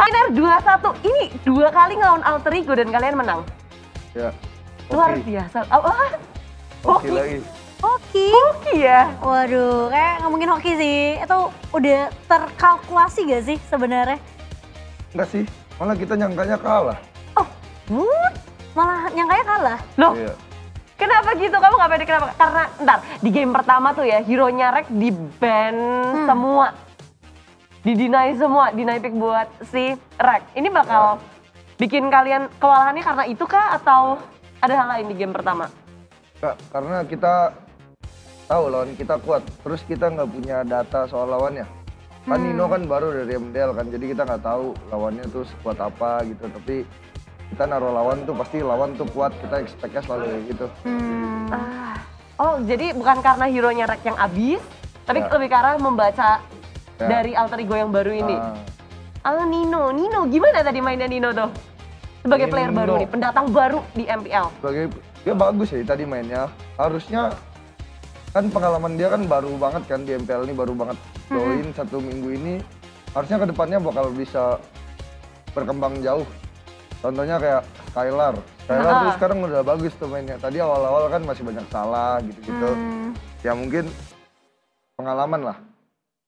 Final 2-1, ini 2 kali ngelawan Alter Ego dan kalian menang. Ya. Luar biasa. Apa? Hoki lagi. Hoki ya? Waduh, kayak ngomongin hoki sih, itu udah terkalkulasi gak sih sebenarnya? Enggak sih, malah kita nyangkanya kalah. Oh, malah nyangkanya kalah? Loh, Iya. kenapa gitu? Kamu gak pede kenapa? Karena ntar di game pertama tuh ya, hero-nya Rek di-ban semua. Di-deny semua, deny pick buat si Rek. Ini bakal bikin kalian kewalahannya karena itu kah atau ada hal lain di game pertama? Enggak, karena kita tahu lawan kita kuat, terus kita nggak punya data soal lawannya. Kan Nino kan baru dari MDL kan, jadi kita nggak tahu lawannya tuh sekuat apa gitu. Tapi kita naruh lawan tuh pasti lawan tuh kuat, kita expect-nya selalu kayak gitu. Oh, jadi bukan karena hero-nya Rek yang abis, tapi Ya. lebih ke arah membaca Ya. dari alter ego yang baru ini. Ah, Nino gimana tadi mainnya Nino tuh? Sebagai player Nino. baru nih, pendatang baru di MPL. sebagai dia bagus ya tadi mainnya. Harusnya kan pengalaman dia kan baru banget kan di MPL ini, baru banget join 1 minggu ini. Harusnya kedepannya bakal bisa berkembang jauh. Contohnya kayak Skylar tuh sekarang udah bagus tuh mainnya. Tadi awal-awal kan masih banyak salah gitu-gitu. Ya mungkin pengalaman lah.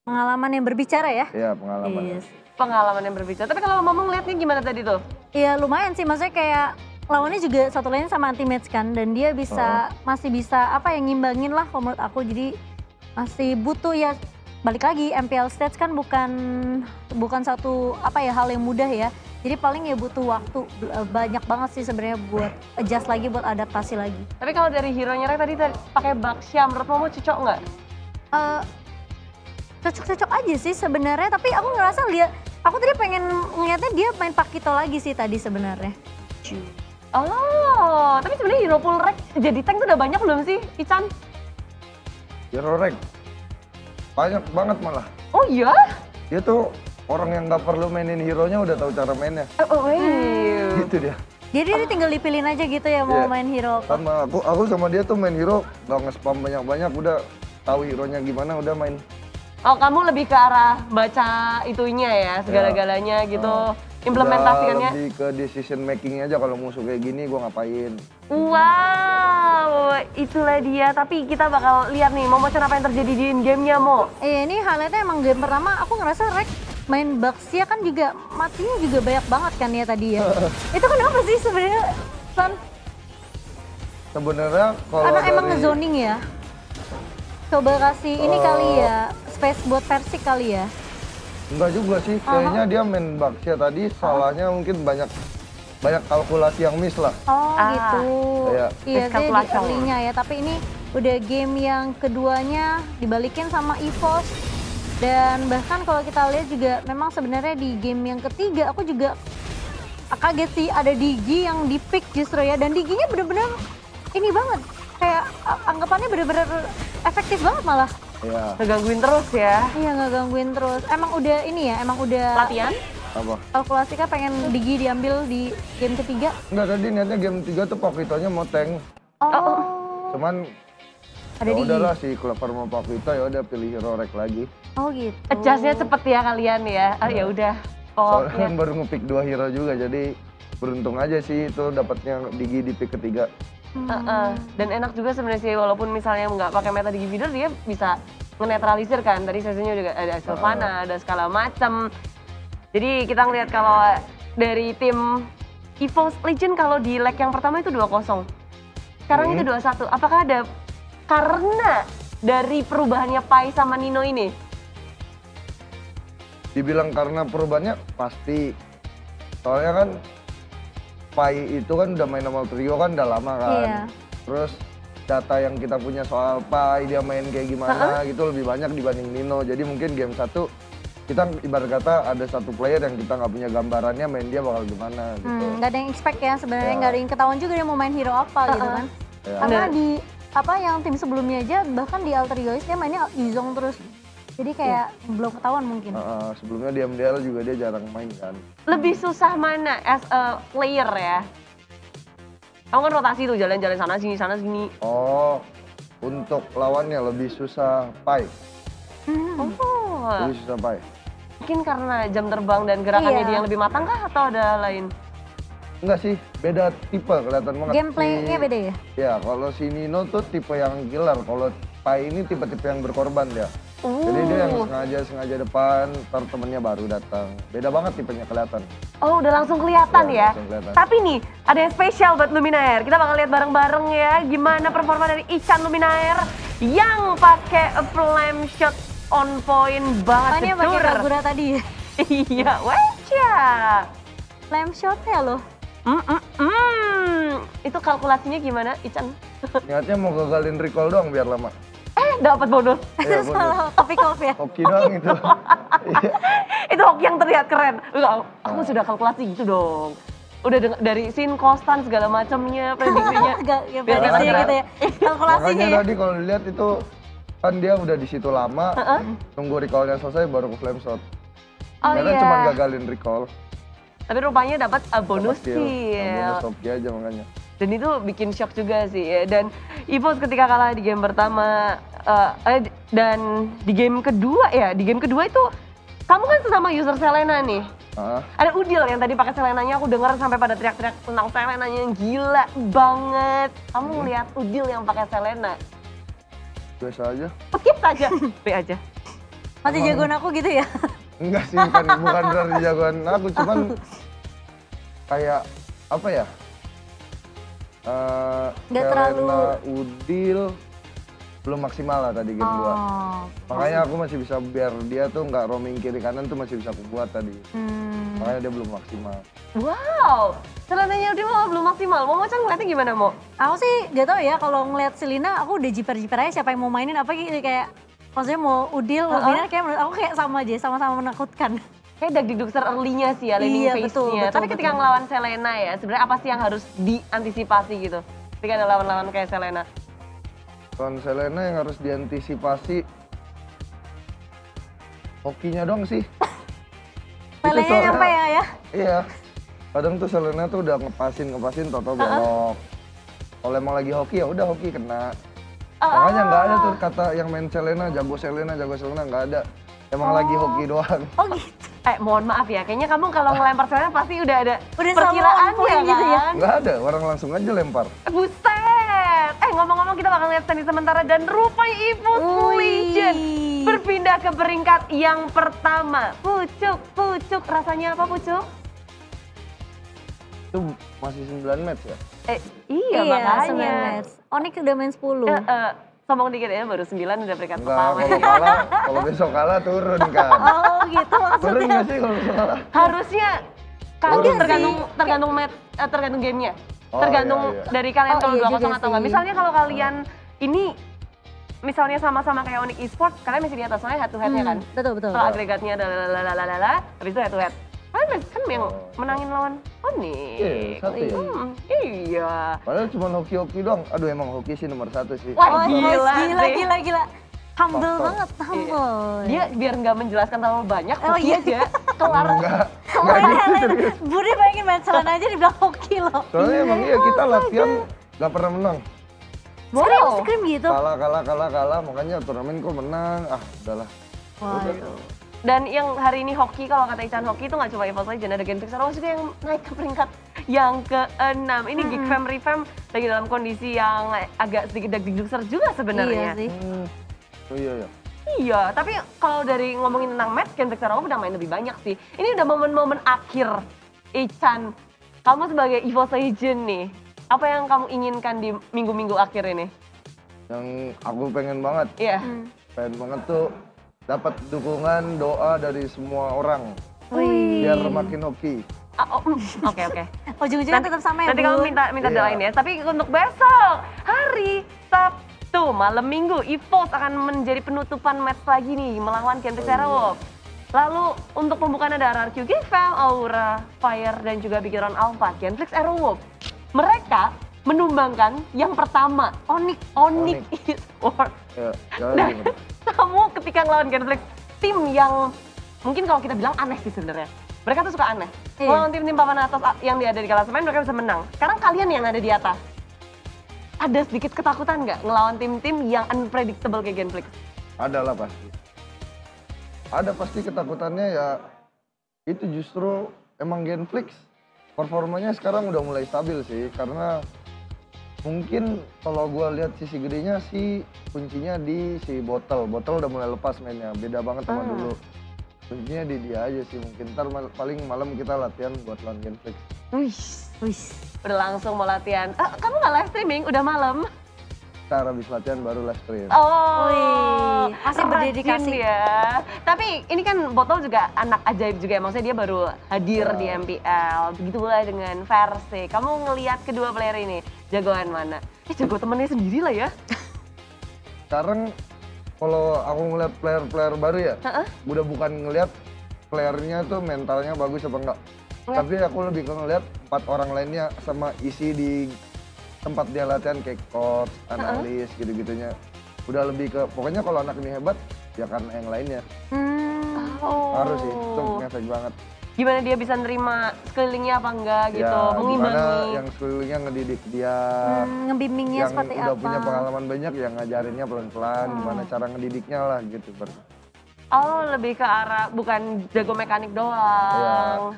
Pengalaman yang berbicara ya? Ya pengalaman. Yes. Pengalaman yang berbicara. Tapi kalau Momong lihatnya gimana tadi tuh? Iya lumayan sih, maksudnya kayak lawannya juga satu lainnya sama anti-match kan. Dan dia bisa, masih bisa apa ya, ngimbangin lah kalau menurut aku. Jadi masih butuh ya, balik lagi MPL stage kan bukan satu apa ya, hal yang mudah ya. Jadi paling ya butuh waktu banyak banget sih sebenarnya buat adjust lagi, buat adaptasi lagi. Tapi kalau dari hero-nya Rek tadi pakai Baksha, menurut Momo cocok nggak? Cocok-cocok aja sih sebenarnya, tapi aku ngerasa aku tadi pengen ngeliatnya dia main Pakito lagi sih tadi sebenarnya. Oh, tapi sebenarnya hero pool Rek jadi tank tuh udah banyak belum sih, Ican? Hero rank banyak banget malah. Oh iya? Dia tuh orang yang nggak perlu mainin hero-nya udah tahu cara mainnya. Oh, wait. Gitu dia. Jadi dia tinggal dipilihin aja gitu ya mau Iya. main hero. Sama aku sama dia tuh main hero nggak nge-spam banyak-banyak, udah tahu hero-nya gimana udah main. Oh, kamu lebih ke arah baca itunya ya, segala-galanya gitu. Implementasikannya. Udah lebih ke decision making-nya aja, kalau musuh kayak gini gua ngapain. Wow, itulah dia. Tapi kita bakal lihat nih, Momo apa yang terjadi di in-game-nya, Mo. Ini highlightnya emang game pertama aku ngerasa Rek main Baxia kan juga matinya juga banyak banget kan ya tadi ya. Itu kenapa sih sebenarnya, San? Sebenarnya kalau Karena dari emang ngezoning ya. Coba kasih ini kali ya, space buat Persik kali ya. enggak juga sih, kayaknya dia main Baxia tadi salahnya mungkin banyak kalkulasi yang miss lah. Oh gitu. Iya. Iya dia di Miskalkulasi. early-nya ya, tapi ini udah game yang keduanya dibalikin sama EVOS. Dan bahkan kalau kita lihat juga memang sebenarnya di game yang ketiga aku juga kaget sih ada Digi yang di pick justru ya, dan Diginya bener-bener ini banget. Kayak anggapannya bener-bener efektif banget malah. Iya. Ngegangguin terus ya. Iya nggak gangguin terus. Emang udah ini ya, emang udah Latihan? Apa? kalkulasi kan pengen Digi diambil di game ketiga. Enggak, tadi niatnya game 3 tuh Pakitonya mau tank. Oh. Cuman Ada ya Digi. udahlah si Clover mau Pakito, ya udah pilih hero rek lagi. Oh gitu. Adjust-nya cepet ya kalian ya. Ya udah. Soalnya Pokoknya. kan baru ngepick 2 hero juga, jadi beruntung aja sih itu dapatnya Digi di pick ketiga. Dan enak juga sebenarnya sih, walaupun misalnya nggak pakai meta Digi feeder, dia bisa ngenetralisir kan. Tadi sesinya juga ada Sylvana, ada segala macem. Jadi kita ngeliat kalau dari tim EVOS Legend kalau di leg yang pertama itu 2-0. Sekarang itu 2-1. Apakah ada karena dari perubahannya Pai sama Nino ini? Dibilang karena perubahannya pasti. Soalnya kan Pai itu kan udah main sama trio kan udah lama kan. Iya. Terus data yang kita punya soal Pai, dia main kayak gimana gitu lebih banyak dibanding Nino. Jadi mungkin game 1 kita ibarat kata ada satu player yang kita nggak punya gambarannya main dia bakal gimana gitu. Nggak ada yang expect ya sebenarnya, Ya. nggak ada yang ketahuan juga dia mau main hero apa gitu kan. Ya. Karena di apa yang tim sebelumnya aja bahkan di Alter Egoist dia mainnya Yuzong terus. Jadi kayak belum ketahuan mungkin. Sebelumnya di MDL juga dia jarang main kan. Lebih susah mana as a player ya? Kamu kan rotasi tuh, jalan-jalan sana sini. Oh, untuk lawannya lebih susah Pai. Oh. Lebih susah Pai. Mungkin karena jam terbang dan gerakannya Iya. dia yang lebih matang kah atau ada lain? Enggak sih, beda tipe kelihatan banget. Gameplaynya beda ya? Ya, kalau si Nino tuh tipe yang killer, kalau Pai ini tipe-tipe yang berkorban dia. Jadi dia yang sengaja depan, ntar temennya baru datang. Beda banget tipenya kelihatan. Oh udah langsung kelihatan ya? Langsung kelihatan. Tapi nih ada yang spesial buat Luminaire. Kita bakal lihat bareng-bareng ya gimana performa dari Ichan Luminaire yang pakai flame shot on point Oh banget. ini yang pakai Betul. Kagura tadi ya? Iya, wajah. Flame shotnya loh. Itu kalkulasinya gimana Ichan? Niatnya mau gagalin recall doang biar lama. Dapat bonus. Iya, Terus bonus. kalau kopi kopi ya? Hoki doang itu. Iya. Itu hoki yang terlihat keren. Enggak, aku sudah kalkulasi gitu dong. Udah dari scene kostan segala macamnya, prediksinya. Agak ya Biar prediksi keren. gitu ya. Kalkulasinya Makanya ya. tadi kalau dilihat itu kan dia udah di situ lama, nunggu recallnya selesai baru ke flame shot. Oh Karena iya. cuma gagalin recall. Tapi rupanya dapat bonus dapat kill. sih. Nah, bonus hoki aja makanya. Dan itu bikin shock juga sih ya. Dan EVOS ketika kalah di game pertama dan di game kedua ya, di game kedua itu kamu kan sesama user Selena nih. Ah, Ada Udil yang tadi pakai Selenanya, aku denger sampai pada teriak-teriak tentang Selenanya yang gila banget. Kamu ngeliat Udil yang pakai Selena, biasa aja. skip saja, B aja. Masih jagoan aku gitu ya? Enggak sih, bukan berarti jagoan aku, cuman kayak apa ya? Nggak terlalu- Selena, Udil belum maksimal lah tadi game 2. Oh. Makanya aku masih bisa biar dia tuh nggak roaming kiri kanan tuh masih bisa aku buat tadi. Makanya dia belum maksimal. Wow, Selenanya Udil belum maksimal. Mau Chan ngeliatnya gimana Mo? Aku sih gak tau ya kalau ngeliat Selina aku udah jiper-jiper aja siapa yang mau mainin apa gitu kayak maksudnya mau Udil, mau Binar kayak menurut aku kayak sama aja, sama-sama menakutkan. Kayak dagdikdukser early-nya sih ya, landing Iya, phase-nya. betul, betul, Tapi ketika betul. ngelawan Selena ya, sebenarnya apa sih yang harus diantisipasi gitu? Ketika ada lawan-lawan kayak Selena. Kalau Selena yang harus diantisipasi hokinya dong sih. Selenya soalnya- nyampe ya? Iya. Kadang tuh Selena tuh udah ngepasin, toto belok. Kalau emang lagi hoki ya udah hoki kena. Makanya nggak ada tuh kata yang main Selena, jago Selena, nggak ada. Emang lagi hoki doang. Oh gitu. Mohon maaf ya, kayaknya kamu kalau ngelempar Selena pasti udah ada Udah sama on perkiraan point gitu ya? kan? Nggak ada, orang langsung aja lempar. Buset! Ngomong-ngomong kita bakal lihat standing sementara dan rupanya EVOS Wih. Legion berpindah ke peringkat yang pertama. Pucuk, rasanya apa Pucuk? Itu masih 9 match ya? Iya makanya. 9 match. Onyx udah main 10. Sombong dikit ya, baru 9 udah peringkat Enggak, pertama. kalau besok kalah turun kan. Oh gitu Turun maksudnya. nggak sih kalau besok kalah? Harusnya kalau Turun tergantung match, tergantung gamenya. Oh, Tergantung iya, iya. dari kalian Oh, kalau iya 2-0 juga atau enggak. sih. Misalnya kalau kalian ini misalnya sama-sama kayak Onyx Esports, kalian masih di atas soalnya head to head-nya kan. Betul. Kalau agregatnya ada lalalala, habis itu head to head. Kalian kan yang Oh. menangin lawan Onyx. Iya, satu ya? Iya. Padahal cuma hoki-hoki doang. Aduh emang hoki sih nomor 1 sih. Wah, Oh, gila sih. gila. Humble Faktor. banget, humble. Dia biar nggak menjelaskan terlalu banyak, Oh, hoki iya. aja. Kelar. Enggak gitu. Budi pengen main Selena aja dibilang hoki loh. Soalnya emang iya kita latihan nggak pernah menang. Wow. Scream gitu. Kalah. Makanya turnamen kok menang. Ah udahlah. Waduh. Dan yang hari ini hoki, kalau kata Ichan hoki itu nggak cuma EVOS Legends, ada Genflix Arowas juga yang naik ke peringkat yang ke-6. Ini Geek Fam Revamp lagi dalam kondisi yang agak sedikit dagdikdukser juga sebenarnya. Iya sih. Oh iya ya. Iya, tapi kalau dari ngomongin tentang match, Genflix Arowas udah main lebih banyak sih. Ini udah momen-momen akhir. Ichan, kamu sebagai EVOS Legends nih, apa yang kamu inginkan di minggu-minggu akhir ini? Yang aku pengen banget, Iya. pengen banget tuh dapat dukungan doa dari semua orang Wih. biar makin hoki. Oke. Ujung-ujungnya tetap sama ya, Nanti Bu? kamu minta Iya. doain ya. Tapi untuk besok, hari Sabtu, malam Minggu, EVOS akan menjadi penutupan match lagi nih melawan Genflix Arowas. Lalu untuk pembukaan ada RRQ Geek Fam, Aura, Fire, dan juga Big Hero Alpha, Genflix Arowas. Mereka menumbangkan yang pertama, Onyx Esports. Ya, Nah, gimana? kamu ketika ngelawan Genflix, tim yang mungkin kalau kita bilang aneh sih sebenarnya. Mereka tuh suka aneh. Iya. Ngelawan tim-tim papan atas yang ada di klasemen mereka bisa menang. Sekarang kalian yang ada di atas. Ada sedikit ketakutan nggak ngelawan tim-tim yang unpredictable kayak Genflix? Ada lah pasti. ada pasti ketakutannya ya itu justru emang Genflix performanya sekarang udah mulai stabil sih karena mungkin kalau gua lihat sisi gedenya sih kuncinya di si Botol udah mulai lepas mainnya beda banget sama dulu kuncinya di dia aja sih mungkin ntar paling malam kita latihan buat lawan Genflix. Wih. Udah langsung mau latihan. Kamu nggak live streaming? Udah malam? Ntar habis latihan baru live stream. Oh, Wih, masih rajin berdedikasi. ya. Tapi ini kan Botol juga anak ajaib juga ya, maksudnya dia baru hadir di MPL. Begitu pula dengan Versi. Kamu ngelihat kedua player ini, jagoan mana? Jago temennya sendiri lah ya. Sekarang kalau aku ngeliat player-player baru ya, udah bukan ngeliat playernya tuh mentalnya bagus apa enggak. Tapi aku lebih ke ngeliat 4 orang lainnya sama isi di tempat dia latihan kayak coach, analis gitu-gitunya. Udah lebih ke, pokoknya kalau anak ini hebat, ya karena yang lainnya. Harus sih, itu ngefek banget. Gimana dia bisa nerima sekelilingnya apa enggak gitu, Ya, mengimbangi. gimana yang sekelilingnya ngedidik dia, Ngebimbingnya yang seperti udah apa. punya pengalaman banyak, yang ngajarinnya pelan-pelan, gimana cara ngedidiknya lah gitu. Oh, lebih ke arah bukan jago mekanik doang.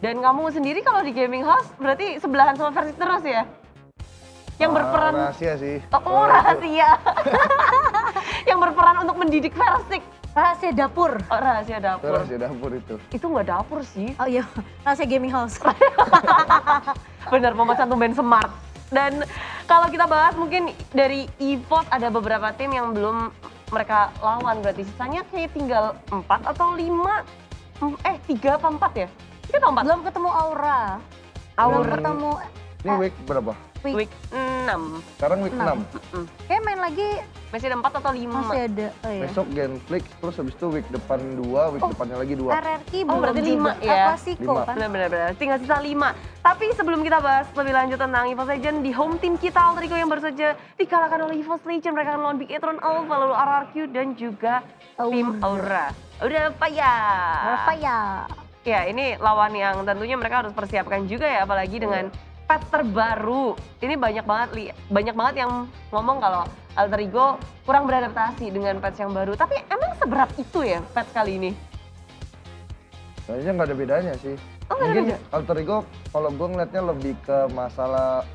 Dan kamu sendiri kalau di gaming house berarti sebelahan sama Versi terus ya? Yang berperan Rahasia sih. Oh, rahasia. Yang berperan untuk mendidik Versik. Rahasia dapur. Oh, rahasia dapur. Rahasia dapur itu. Itu nggak dapur sih. Oh iya, rahasia gaming house. Bener, memesan tumben smart. Dan kalau kita bahas mungkin dari EVOS ada beberapa tim yang belum mereka lawan berarti sisanya kayak tinggal 4 atau 5. 3 apa 4 ya? 3 atau 4? Belum ketemu Aura. Belum ketemu Ini week berapa? Week 6. Sekarang week 6. Kayak main lagi Masih ada 4 atau 5? masih ada. Oh iya. Besok Genflix, terus habis itu week depan 2, week depannya lagi 2. RRQ Oh, belum berarti juga. 5 ya? Klasiko Lima. kan. Benar. Tinggal sisa 5. Tapi sebelum kita bahas lebih lanjut tentang EVOS Legend, di home team kita Alter Ego yang baru saja dikalahkan oleh EVOS Legend. Mereka akan lawan Big Etron Alpha, lalu RRQ dan juga tim Aura. Udah Rafaya. Ya, ini lawan yang tentunya mereka harus persiapkan juga ya, apalagi dengan patch terbaru. Ini banyak banget yang ngomong kalau Alter Ego kurang beradaptasi dengan patch yang baru. Tapi emang seberat itu ya patch kali ini? Kayaknya nggak ada bedanya sih. Oh, nggak ada Mungkin beda? Alter Ego kalau gue ngeliatnya lebih ke masalah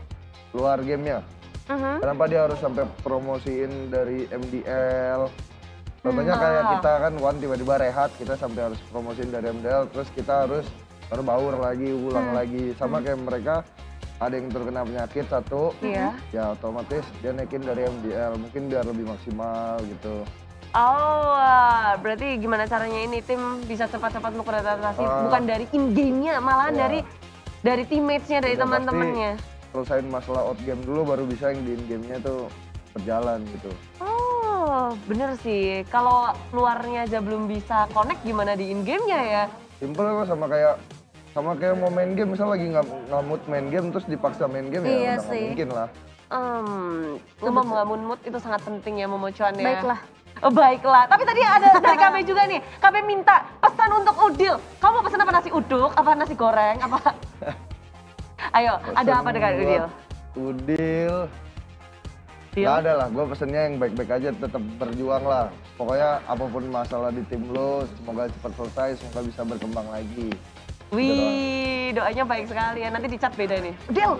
luar gamenya. Kenapa dia harus sampai promosiin dari MDL? Contohnya kayak kita kan One tiba-tiba rehat, kita sampai harus promosiin dari MDL, terus kita harus berbaur lagi, ulang lagi. Sama kayak mereka ada yang terkena penyakit satu, Iya. ya otomatis dia naikin dari MDL, mungkin biar lebih maksimal gitu. Oh, berarti gimana caranya ini tim bisa cepat-cepat untuk beradaptasi? Bukan dari in-game-nya, malahan Iya. dari teammates-nya, dari Udah teman-temannya. pasti selesain masalah out game dulu baru bisa yang di in game-nya tuh berjalan gitu. Oh, bener sih. Kalau luarnya aja belum bisa connect, gimana di in-game-nya ya? Simple kok, sama kayak mau main game, misal lagi nggak mood main game terus dipaksa main game Iya ya udah nggak sih. mungkin lah. Membangun mood itu sangat penting ya, Momocuan ya. Baiklah. Oh, baiklah. Tapi tadi ada dari KB juga nih. KB minta pesan untuk Udil. Kamu pesan apa, nasi uduk, apa nasi goreng, apa? Ayo, ada apa dengan Pesan Udil? buat Udil. Udil? Nggak ada lah, gue pesennya yang baik-baik aja, tetap berjuang lah. Pokoknya apapun masalah di tim lo, semoga cepat selesai, semoga bisa berkembang lagi. Wih, doanya baik sekali ya. Nanti dicat beda nih. Udil.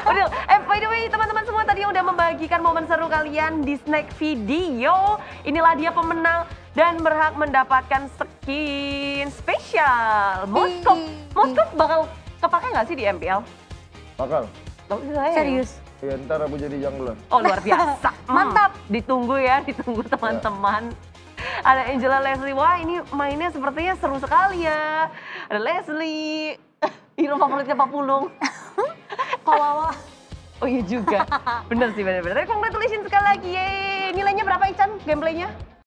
Udil. By the way, teman-teman semua tadi udah membagikan momen seru kalian di snack video. Inilah dia pemenang dan berhak mendapatkan skin spesial. Moskop. Moskop bakal kepake nggak sih di MPL? Bakal. Serius. Ya ntar aku jadi jungler. Oh, luar biasa. Mantap. Ditunggu ya, ditunggu teman-teman. Ada Angela Leslie, wah ini mainnya sepertinya seru sekali ya. Ada Leslie, hero favoritnya Pak Pulung. Kawawa. Oh iya juga, bener sih bener-bener. Tapi congratulations sekali lagi, yeay. Nilainya berapa Ican gameplaynya?